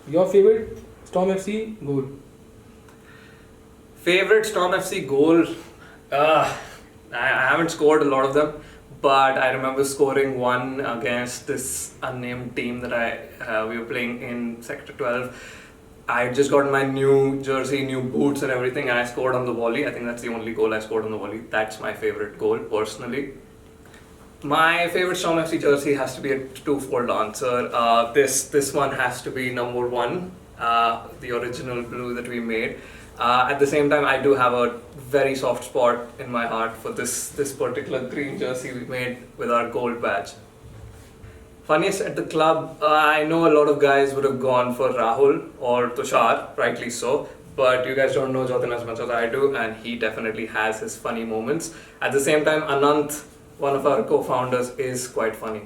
Your favorite Storm FC goal? Favorite Storm FC goal? Uh, I haven't scored a lot of them, but I remember scoring one against this unnamed team that we were playing in Sector 12. I had just gotten my new jersey, new boots and everything, and I scored on the volley. I think that's the only goal I scored on the volley. That's my favorite goal, personally. My favorite Storm FC jersey has to be a two-fold answer. This one has to be number one, the original blue that we made. At the same time, I do have a very soft spot in my heart for this particular green jersey we made with our gold badge. Funniest at the club, I know a lot of guys would have gone for Rahul or Tushar, rightly so. But you guys don't know Jatin as much as I do, and he definitely has his funny moments. At the same time, Anant, one of our co-founders, is quite funny.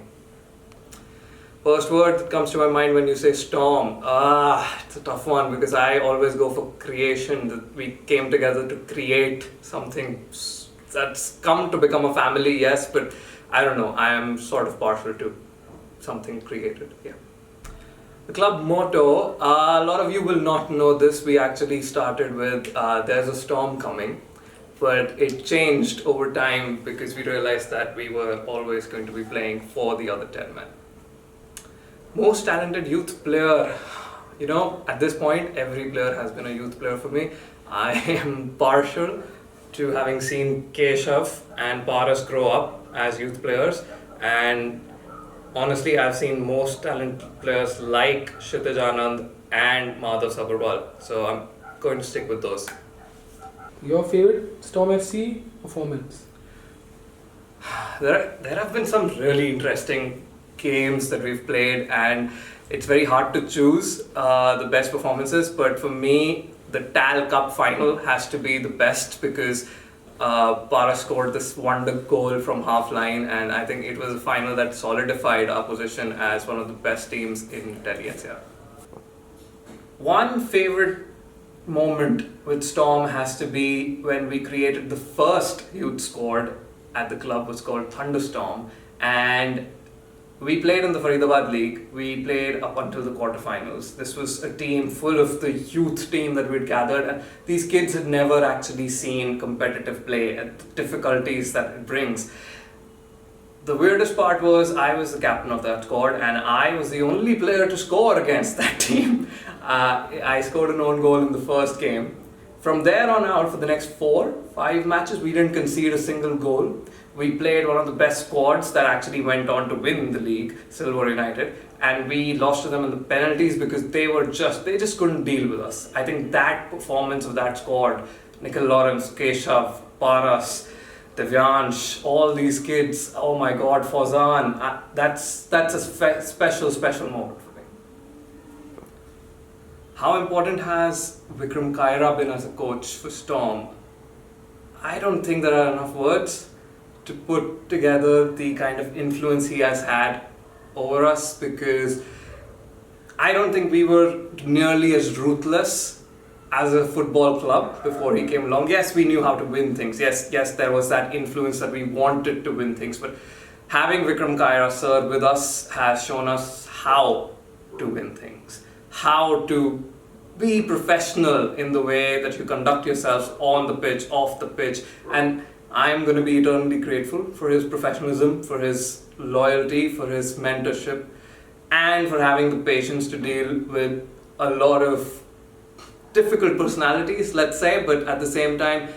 First word that comes to my mind when you say storm. It's a tough one because I always go for creation. That we came together to create something that's come to become a family, yes, but I don't know. I am sort of partial to something created. Yeah. The club motto, a lot of you will not know this. We actually started with "There's a storm coming." But it changed over time because we realized that we were always going to be playing for the other 10 men. Most talented youth player, at this point, every player has been a youth player for me. I am partial to having seen Keshav and Paras grow up as youth players, and honestly, I've seen most talented players like Kshitij Anand and Madhav Sabharwal, so I'm going to stick with those. Your favorite Storm FC performance? There have been some really interesting games that we've played, and it's very hard to choose the best performances. But for me, the TAL Cup final has to be the best because Para scored this wonder goal from half line, and I think it was a final that solidified our position as one of the best teams in Delhi-NCR. One favorite moment with Storm has to be when we created the first youth squad at the club. Was called Thunderstorm, and we played in the Faridabad League. We played up until the quarterfinals. This was a team full of the youth team that we'd gathered, and these kids had never actually seen competitive play and the difficulties that it brings. The weirdest part was I was the captain of that squad, and I was the only player to score against that team. I scored an own goal in the first game. From there on out, for the next 4-5 matches, we didn't concede a single goal. We played one of the best squads that actually went on to win the league, Silver United, and we lost to them in the penalties because they just couldn't deal with us. I think that performance of that squad, Nikhil Lawrence, Keshav, Paras, Devyansh, all these kids, oh my god, Fauzan, that's a special moment for me. How important has Vikram Kaira been as a coach for Storm? I don't think there are enough words to put together the kind of influence he has had over us, because I don't think we were nearly as ruthless as a football club before he came along. Yes, we knew how to win things. Yes, there was that influence that we wanted to win things. But having Vikram Kaira sir with us has shown us how to win things, how to be professional in the way that you conduct yourselves on the pitch, off the pitch. And I'm going to be eternally grateful for his professionalism, for his loyalty, for his mentorship, and for having the patience to deal with a lot of difficult personalities, let's say, but at the same time,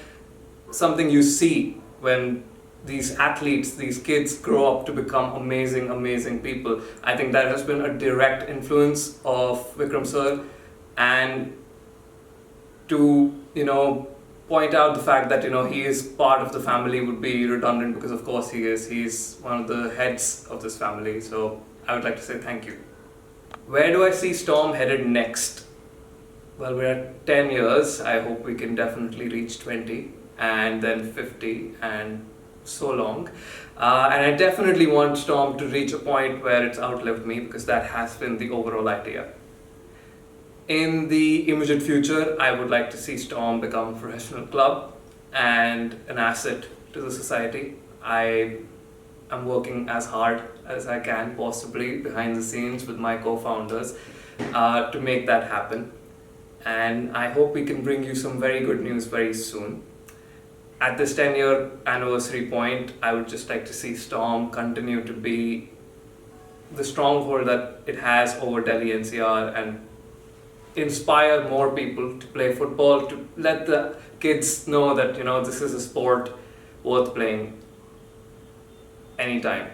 something you see when these athletes, these kids grow up to become amazing people. I think that has been a direct influence of Vikram sir, and to, point out the fact that, he is part of the family would be redundant because of course he is. He's one of the heads of this family, so I would like to say thank you. Where do I see Storm headed next? Well, we're at 10 years. I hope we can definitely reach 20 and then 50 and so long. And I definitely want Storm to reach a point where it's outlived me, because that has been the overall idea. In the immediate future, I would like to see Storm become a professional club and an asset to the society. I am working as hard as I can possibly behind the scenes with my co-founders, to make that happen. And I hope we can bring you some very good news very soon. At this 10-year anniversary point, I would just like to see Storm continue to be the stronghold that it has over Delhi-NCR and inspire more people to play football, to let the kids know that, this is a sport worth playing anytime.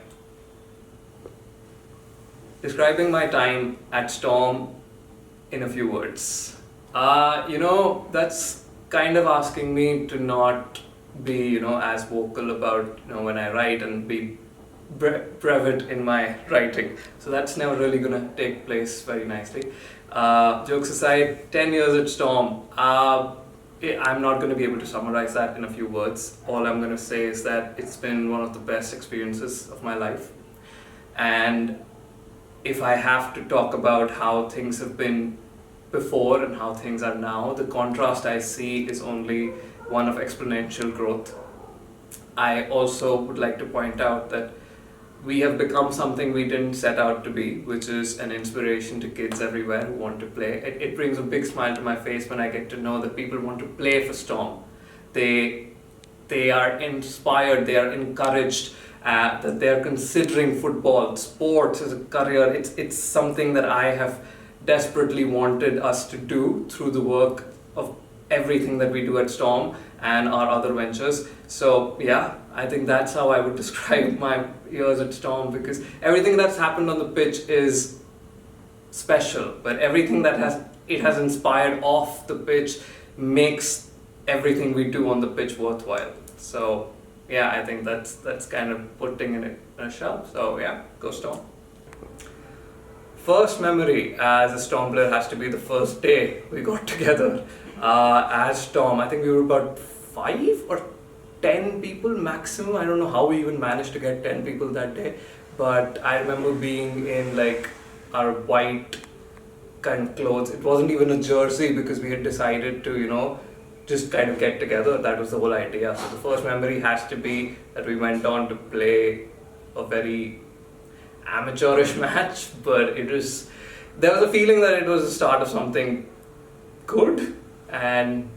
Describing my time at Storm in a few words. That's kind of asking me to not be, as vocal about, when I write and be brevet in my writing. So that's never really gonna take place very nicely. Jokes aside, 10 years at Storm, I'm not going to be able to summarize that in a few words. All I'm going to say is that it's been one of the best experiences of my life. And if I have to talk about how things have been before and how things are now, the contrast I see is only one of exponential growth. I also would like to point out that we have become something we didn't set out to be, which is an inspiration to kids everywhere who want to play. It brings a big smile to my face when I get to know that people want to play for Storm. They are inspired, they are encouraged, that they are considering football, sports as a career. It's something that I have desperately wanted us to do through the work of everything that we do at Storm and our other ventures. So yeah, I think that's how I would describe my years at Storm, because everything that's happened on the pitch is special, but everything that has inspired off the pitch makes everything we do on the pitch worthwhile. So yeah, I think that's kind of putting it in a shell. So yeah, go Storm. First memory as a Storm player has to be the first day we got together as Storm. I think we were about 5 or 10 people maximum. I don't know how we even managed to get 10 people that day, but I remember being in like our white kind of clothes. It wasn't even a jersey because we had decided to, just kind of get together. That was the whole idea. So the first memory has to be that we went on to play a very amateurish match, but there was a feeling that it was the start of something good and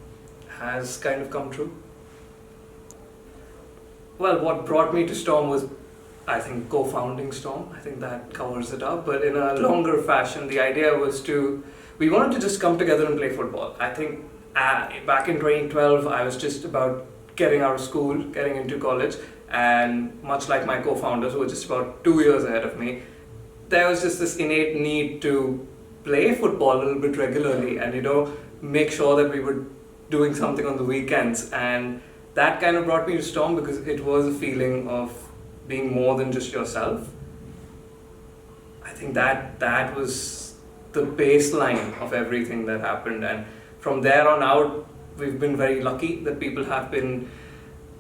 has kind of come true. Well, what brought me to Storm was, I think, co-founding Storm. I think that covers it up. But in a longer fashion, the idea was we wanted to just come together and play football. I think back in 2012, I was just about getting out of school, getting into college, and much like my co-founders, who were just about 2 years ahead of me, there was just this innate need to play football a little bit regularly and, make sure that we were doing something on the weekends. And that kind of brought me to Storm because it was a feeling of being more than just yourself. I think that was the baseline of everything that happened, and from there on out, we've been very lucky that people have been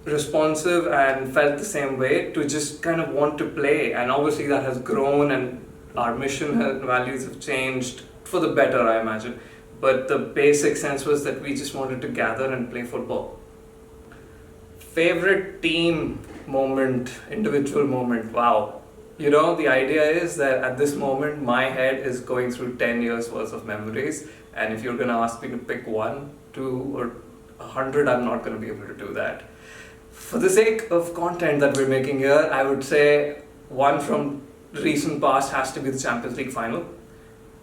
responsive and felt the same way to just kind of want to play. And obviously that has grown and our mission and values have changed for the better, I imagine. But the basic sense was that we just wanted to gather and play football. Favorite team moment, individual moment, wow. The idea is that at this moment, my head is going through 10 years worth of memories. And if you're going to ask me to pick 1, 2, or 100, I'm not going to be able to do that. For the sake of content that we're making here, I would say one from recent past has to be the Champions League final.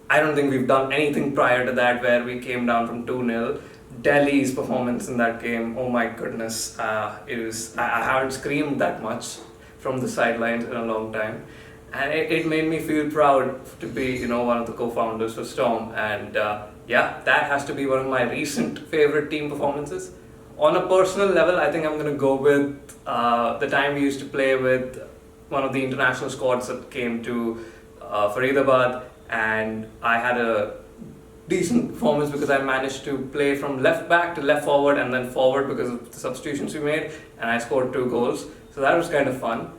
I don't think we've done anything prior to that where we came down from 2-0. Delhi's performance in that game, oh my goodness, I haven't screamed that much from the sidelines in a long time. And it made me feel proud to be, one of the co-founders for Storm. And that has to be one of my recent favorite team performances. On a personal level, I think I'm going to go with the time we used to play with one of the international squads that came to Faridabad, and I had a decent performance because I managed to play from left back to left forward and then forward because of the substitutions we made, and I scored 2 goals. So that was kind of fun.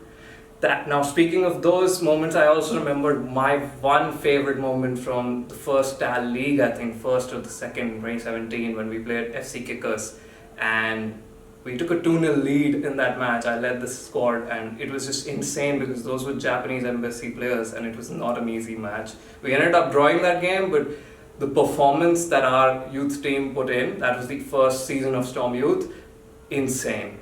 Now, speaking of those moments, I also remembered my one favorite moment from the first TAL League, I think first or the second, 2017, when we played FC Kickers. And We took a 2-0 lead in that match. I led the squad, and it was just insane because those were Japanese embassy players, and it was not an easy match. We ended up drawing that game, but the performance that our youth team put in, that was the first season of Storm Youth, insane.